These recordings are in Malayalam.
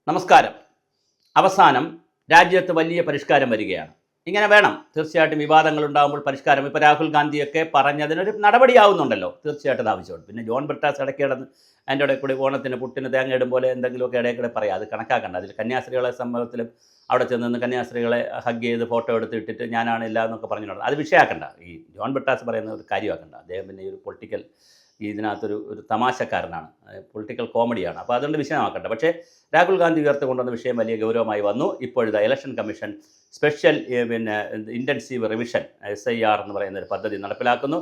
നമസ്കാരം. അവസാനം രാജ്യത്ത് വലിയ പരിഷ്കാരം വരികയാണ്. ഇങ്ങനെ വേണം. തീർച്ചയായിട്ടും വിവാദങ്ങൾ ഉണ്ടാകുമ്പോൾ പരിഷ്കാരം. ഇപ്പോൾ രാഹുൽ ഗാന്ധിയൊക്കെ പറഞ്ഞതിനൊരു നടപടിയാവുന്നുണ്ടല്ലോ. തീർച്ചയായിട്ടും അത് ആവശ്യമുണ്ട്. പിന്നെ ജോൺ ബ്രിട്ടാസ് ഇടയ്ക്ക് കിടന്ന് അതിൻ്റെ ഇടയിൽ കൂടി ഓണത്തിന് പുട്ടിന് തേങ്ങ ഇടും പോലെ എന്തെങ്കിലുമൊക്കെ ഇടയിൽ കൂടെ പറയാം. അത് കണക്കാക്കണ്ട. അതിൽ കന്യാസ്ത്രീകളെ സംഭവത്തിലും അവിടെ ചെന്ന് കന്യാസ്ത്രീകളെ ഹഗ് ചെയ്ത് ഫോട്ടോ എടുത്ത് ഇട്ടിട്ട് ഞാനാണ് ഇല്ല എന്നൊക്കെ പറഞ്ഞിട്ടുണ്ട്. അത് വിഷയമാക്കണ്ട. ഈ ജോൺ ബ്രിട്ടാസ് പറയുന്ന ഒരു കാര്യമാക്കണ്ട. അദ്ദേഹം പിന്നെ ഈ ഒരു പൊളിറ്റിക്കൽ ഇതിനകത്തൊരു തമാശക്കാരനാണ്, പൊളിറ്റിക്കൽ കോമഡിയാണ്. അപ്പോൾ അതുകൊണ്ട് വിഷയമാക്കണ്ട. പക്ഷേ രാഹുൽ ഗാന്ധി ഉയർത്തിക്കൊണ്ടുവന്ന വിഷയം വലിയ ഗൗരവമായി വന്നു. ഇപ്പോഴത്തെ election commission special intensive revision SIR എന്ന് പറയുന്ന ഒരു പദ്ധതി നടപ്പിലാക്കുന്നു.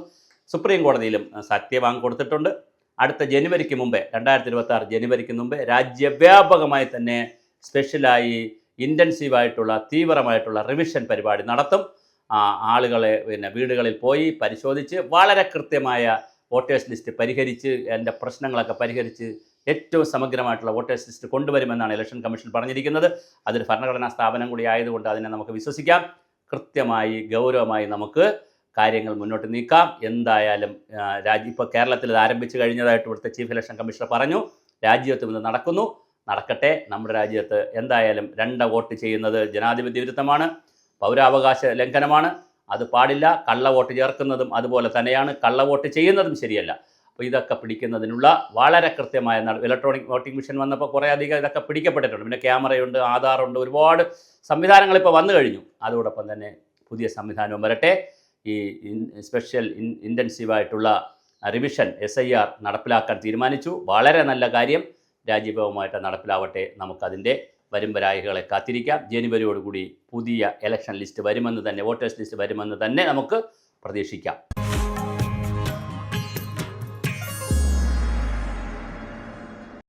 സുപ്രീം കോടതിയിലും സത്യവാങ് കൊടുത്തിട്ടുണ്ട്. അടുത്ത ജനുവരിക്ക് മുമ്പേ 2026 ജനുവരിക്ക് മുമ്പേ രാജ്യവ്യാപകമായി തന്നെ സ്പെഷ്യലായി ഇൻറ്റൻസീവായിട്ടുള്ള തീവ്രമായിട്ടുള്ള റിവിഷൻ പരിപാടി നടത്തും. ആളുകളെ വീടുകളിൽ പോയി പരിശോധിച്ച് വളരെ കൃത്യമായ വോട്ടേഴ്സ് ലിസ്റ്റ് പരിഹരിച്ച് എൻ്റെ പ്രശ്നങ്ങളൊക്കെ പരിഹരിച്ച് ഏറ്റവും സമഗ്രമായിട്ടുള്ള വോട്ടേഴ്സ് ലിസ്റ്റ് കൊണ്ടുവരുമെന്നാണ് ഇലക്ഷൻ കമ്മീഷൻ പറഞ്ഞിരിക്കുന്നത്. അതൊരു ഭരണഘടനാ സ്ഥാപനം കൂടി ആയതുകൊണ്ട് അതിനെ നമുക്ക് വിശ്വസിക്കാം. കൃത്യമായി ഗൗരവമായി നമുക്ക് കാര്യങ്ങൾ മുന്നോട്ട് നീക്കാം. എന്തായാലും ഇപ്പോൾ കേരളത്തിൽ ഇത് ആരംഭിച്ചു കഴിഞ്ഞതായിട്ട് ഇവിടുത്തെ ചീഫ് ഇലക്ഷൻ കമ്മീഷണർ പറഞ്ഞു. രാജ്യത്തും ഇത് നടക്കട്ടെ. നമ്മുടെ രാജ്യത്ത് എന്തായാലും 2 വോട്ട് ചെയ്യുന്നത് ജനാധിപത്യ വിരുദ്ധമാണ്, പൗരാവകാശ ലംഘനമാണ്. അത് പാടില്ല. കള്ളവോട്ട് ചേർക്കുന്നതും അതുപോലെ തന്നെയാണ്. കള്ളവോട്ട് ചെയ്യുന്നതും ശരിയല്ല. അപ്പോൾ ഇതൊക്കെ പിടിക്കുന്നതിനുള്ള വളരെ കൃത്യമായ ഇലക്ട്രോണിക് വോട്ടിംഗ് മെഷീൻ വന്നപ്പോൾ കുറേ അധികം ഇതൊക്കെ പിടിക്കപ്പെട്ടിട്ടുണ്ട്. പിന്നെ ക്യാമറയുണ്ട്, ആധാറുണ്ട്, ഒരുപാട് സംവിധാനങ്ങൾ ഇപ്പോൾ വന്നു കഴിഞ്ഞു. അതോടൊപ്പം തന്നെ പുതിയ സംവിധാനവും വരട്ടെ. ഈ സ്പെഷ്യൽ ഇൻറ്റൻസീവായിട്ടുള്ള റിവിഷൻ SIR നടപ്പിലാക്കാൻ തീരുമാനിച്ചു. വളരെ നല്ല കാര്യം. രാജ്യവ്യാപകമായിട്ട് നടപ്പിലാവട്ടെ. നമുക്കതിൻ്റെ വരുംവരായികളെ കാത്തിരിക്കാം. ജനുവരിയോടുകൂടി പുതിയ ഇലക്ഷൻ ലിസ്റ്റ് വരുമെന്ന് തന്നെ, വോട്ടേഴ്സ് ലിസ്റ്റ് വരുമെന്ന് തന്നെ നമുക്ക് പ്രതീക്ഷിക്കാം.